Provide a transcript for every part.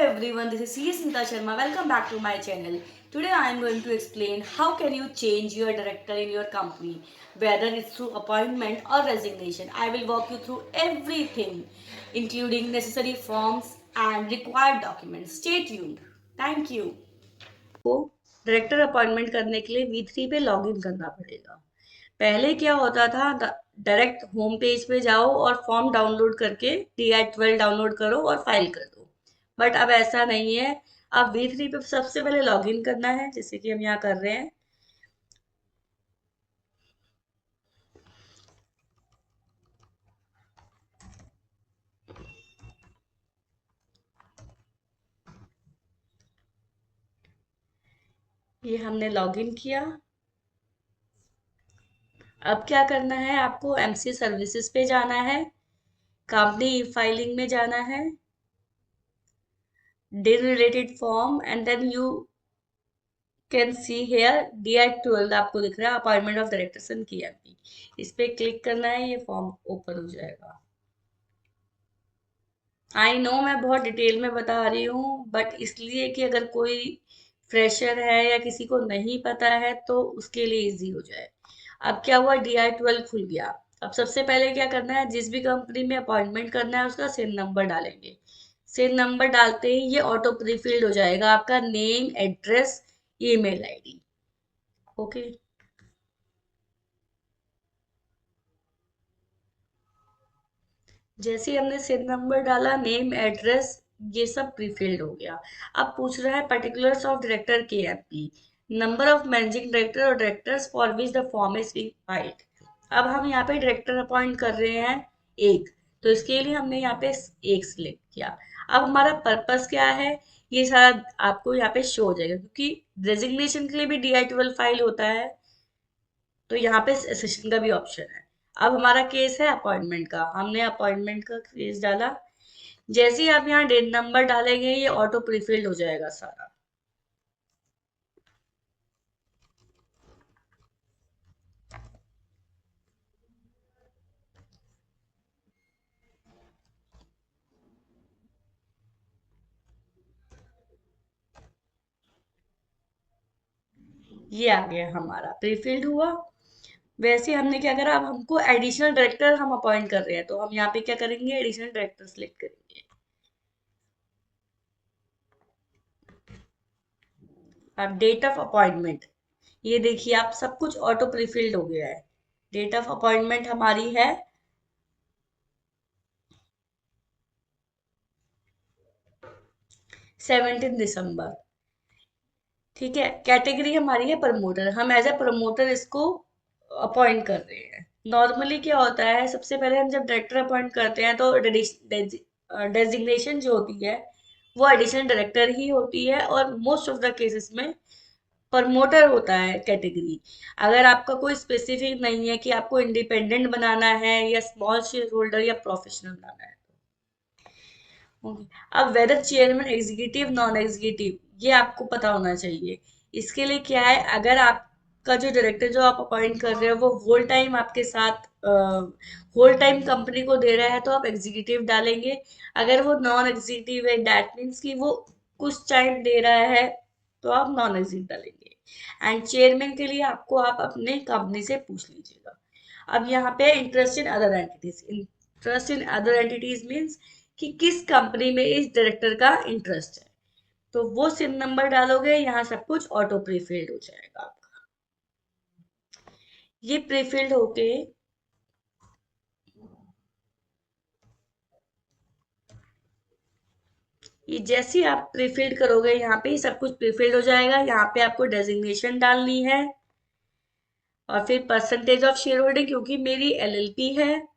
everyone, this is C. Smita Sharma. Welcome back to my channel. Today I am going to explain how can you change your director in your company, whether it's through appointment or resignation. I will walk you through everything, including necessary forms and required documents. Stay tuned. Thank you. को director appointment करने के लिए V3 पे login करना पड़ेगा। पहले क्या होता था, डायरेक्ट होम पेज पे जाओ और फॉर्म डाउनलोड करके DI-12 डाउनलोड करो और फाइल कर दो। बट अब ऐसा नहीं है। अब V3 पे सबसे पहले लॉगिन करना है, जैसे कि हम यहाँ कर रहे हैं। ये हमने लॉगिन किया। अब क्या करना है, आपको MC सर्विसेज पे जाना है, कंपनी फाइलिंग में जाना है, deal related form, and then you can see here DI-12 आपको दिख रहा है, appointment of directors in KMP। इस पे क्लिक करना है, ये फॉर्म ओपन हो जाएगा। आई नो मैं बहुत डिटेल में बता रही हूँ, बट इसलिए कि अगर कोई फ्रेशर है या किसी को नहीं पता है तो उसके लिए इजी हो जाए। अब क्या हुआ, DI-12 खुल गया। अब सबसे पहले क्या करना है, जिस भी कंपनी में अपॉइंटमेंट करना है उसका सिन नंबर डालेंगे। सिन नंबर डालते ही ये ऑटो प्री फिल्ड हो जाएगा, आपका name, address, email ID. Okay. जैसे ही हमने सिन नंबर डाला, नेम, एड्रेस, ये सब प्रीफिल्ड हो गया। अब पूछ रहा है particulars of director KMP, number of managing director और directors for which the form is being filed. अब हम यहाँ पे डायरेक्टर अपॉइंट कर रहे हैं एक, तो इसके लिए हमने यहाँ पे एक सिलेक्ट किया। अब हमारा पर्पस क्या है, ये सारा आपको यहाँ पे शो हो जाएगा, क्योंकि रेजिग्नेशन के लिए भी DI-12 फाइल होता है, तो यहाँ पे सेशन का भी ऑप्शन है। अब हमारा केस है अपॉइंटमेंट का, हमने अपॉइंटमेंट का केस डाला। जैसे ही आप यहाँ डेट नंबर डालेंगे, ये ऑटो प्रीफिल्ड हो जाएगा सारा। ये आ गया, हमारा प्रीफिल्ड हुआ। वैसे हमने क्या करा, अब हमको एडिशनल डायरेक्टर हम अपॉइंट कर रहे हैं, तो हम यहाँ पे क्या करेंगे, एडिशनल डायरेक्टर सिलेक्ट करेंगे। अब डेट ऑफ अपॉइंटमेंट, ये देखिए आप सब कुछ ऑटो प्रीफिल्ड हो गया है। डेट ऑफ अपॉइंटमेंट हमारी है 17 दिसंबर। ठीक है। कैटेगरी हमारी है प्रमोटर, हम एज ए प्रमोटर इसको अपॉइंट कर रहे हैं। नॉर्मली क्या होता है, सबसे पहले हम जब डायरेक्टर अपॉइंट करते हैं तो डेजिग्नेशन जो होती है वो एडिशनल डायरेक्टर ही होती है, और मोस्ट ऑफ द केसेस में प्रमोटर होता है कैटेगरी। अगर आपका कोई स्पेसिफिक नहीं है कि आपको इंडिपेंडेंट बनाना है या स्मॉल शेयर होल्डर या प्रोफेशनल बनाना है। ओके। अब whether chairman executive non executive, ये आपको पता होना चाहिए। इसके लिए क्या है, अगर आपका जो डायरेक्टर जो आप अपॉइंट कर रहे हो वो होल टाइम आपके साथ होल टाइम कंपनी को दे रहा है, तो आप एग्जीक्यूटिव डालेंगे। अगर वो नॉन एग्जीक्यूटिव है, दैट मीन्स कि वो कुछ टाइम दे रहा है, तो आप नॉन एग्जीक्यूटिव डालेंगे। एंड चेयरमैन के लिए आपको आप अपने कंपनी से पूछ लीजिएगा। अब यहाँ पे interest in other entities, interest in other entities means कि किस कंपनी में इस डायरेक्टर का इंटरेस्ट है, तो वो सिम नंबर डालोगे, यहाँ सब कुछ ऑटो प्रीफिल्ड हो जाएगा आपका। ये प्रीफिल्ड होके ये जैसे ही आप प्रीफिल्ड करोगे, यहाँ पे सब कुछ प्रीफिल्ड हो जाएगा। यहाँ पे आपको डेजिग्नेशन डालनी है, और फिर परसेंटेज ऑफ शेयर होल्डिंग, क्योंकि मेरी LLP है,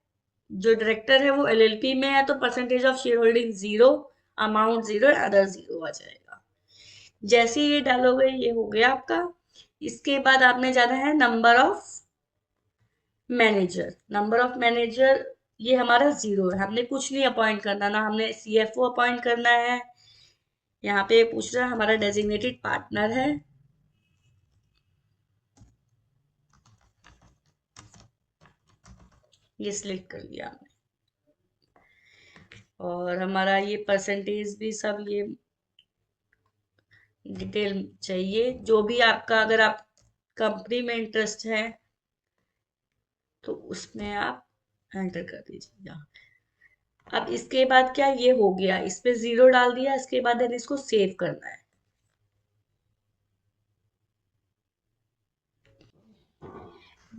जो डायरेक्टर है वो LLP में है, तो percentage of share holding 0, amount 0, other 0 आ जाएगा। जैसे ही ये डालोगे, ये हो गया आपका। इसके बाद आपने जाना है number of manager. Number of manager ये हमारा 0 है, हमने कुछ नहीं अपॉइंट करना, ना हमने CFO अपॉइंट करना है। यहाँ पे पूछ रहा है हमारा डेजिग्नेटेड पार्टनर है, ये सिलेक्ट कर लिया हमने। और हमारा ये परसेंटेज भी सब ये डिटेल चाहिए जो भी आपका, अगर आप कंपनी में इंटरेस्ट है तो उसमें आप एंटर कर दीजिए। अब इसके बाद क्या, ये हो गया, इस पे 0 डाल दिया, इसके बाद हमें इसको सेव करना है।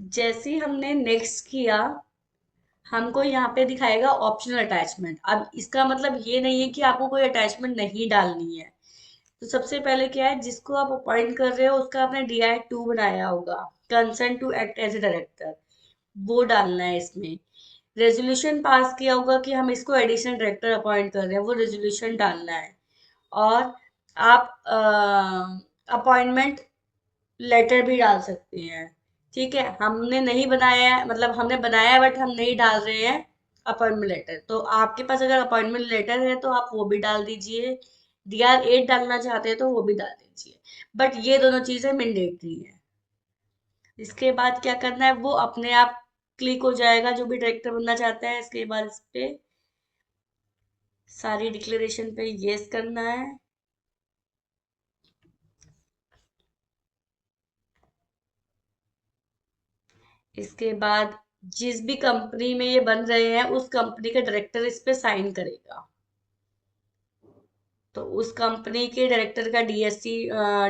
जैसे ही हमने नेक्स्ट किया, हमको यहाँ पे दिखाएगा ऑप्शनल अटैचमेंट। अब इसका मतलब ये नहीं है कि आपको कोई अटैचमेंट नहीं डालनी है। तो सबसे पहले क्या है, जिसको आप अपॉइंट कर रहे हो उसका आपने DI-2 बनाया होगा, consent to act as a director, वो डालना है इसमें। रेजोल्यूशन पास किया होगा कि हम इसको एडिशनल डायरेक्टर अपॉइंट कर रहे हैं, वो रेजोल्यूशन डालना है। और आप अपॉइंटमेंट लेटर भी डाल सकते हैं। ठीक है, हमने नहीं बनाया है, मतलब हमने बनाया है बट हम नहीं डाल रहे हैं अपॉइंटमेंट लेटर। तो आपके पास अगर अपॉइंटमेंट लेटर है तो आप वो भी डाल दीजिए। DR-8 डालना चाहते हैं तो वो भी डाल दीजिए। बट ये दोनों चीजें मैंडेटरी है। इसके बाद क्या करना है, वो अपने आप क्लिक हो जाएगा, जो भी डायरेक्टर बनना चाहता है। इसके बाद इस पे सारी डिक्लेरेशन पे यस करना है। इसके बाद जिस भी कंपनी में ये बन रहे हैं उस कंपनी का डायरेक्टर इस पे साइन करेगा। तो उस कंपनी के डायरेक्टर का DSC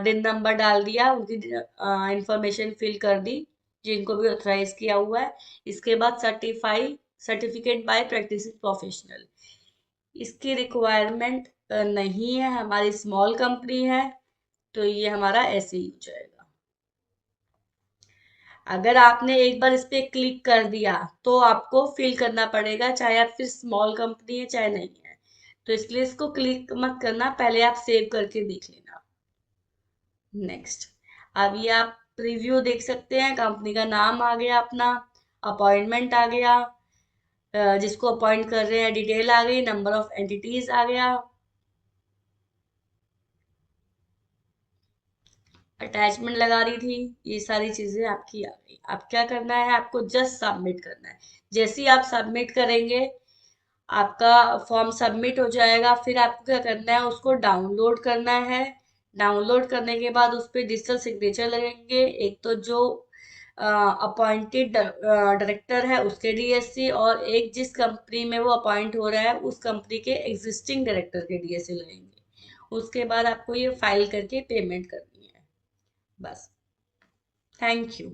डिन नंबर डाल दिया, उनकी इंफॉर्मेशन फिल कर दी, जिनको भी ऑथराइज किया हुआ है। इसके बाद सर्टिफिकेट बाय प्रैक्टिसिंग प्रोफेशनल, इसकी रिक्वायरमेंट नहीं है, हमारी स्मॉल कंपनी है, तो ये हमारा ऐसे ही हो जाएगा। अगर आपने एक बार इस पे क्लिक कर दिया तो आपको फिल करना पड़ेगा, चाहे आप फिर स्मॉल कंपनी है चाहे नहीं है। तो इसलिए इसको क्लिक मत करना, पहले आप सेव करके देख लेना। नेक्स्ट, अब ये आप प्रीव्यू देख सकते हैं, कंपनी का नाम आ गया अपना, अपॉइंटमेंट आ गया, जिसको अपॉइंट कर रहे हैं डिटेल आ गई, नंबर ऑफ एंटिटीज आ गया, अटैचमेंट लगा रही थी, ये सारी चीजें आपकी आ गई। अब क्या करना है, आपको जस्ट सबमिट करना है। जैसे ही आप सबमिट करेंगे आपका फॉर्म सबमिट हो जाएगा। फिर आपको क्या करना है, उसको डाउनलोड करना है। डाउनलोड करने के बाद उस पर डिजिटल सिग्नेचर लगेंगे, एक तो जो अपॉइंटेड डायरेक्टर है उसके DSC, और एक जिस कंपनी में वो अपॉइंट हो रहा है उस कंपनी के एग्जिस्टिंग डायरेक्टर के DSC लगेंगे। उसके बाद आपको ये फाइल करके पेमेंट करनी है, बस। Thank you.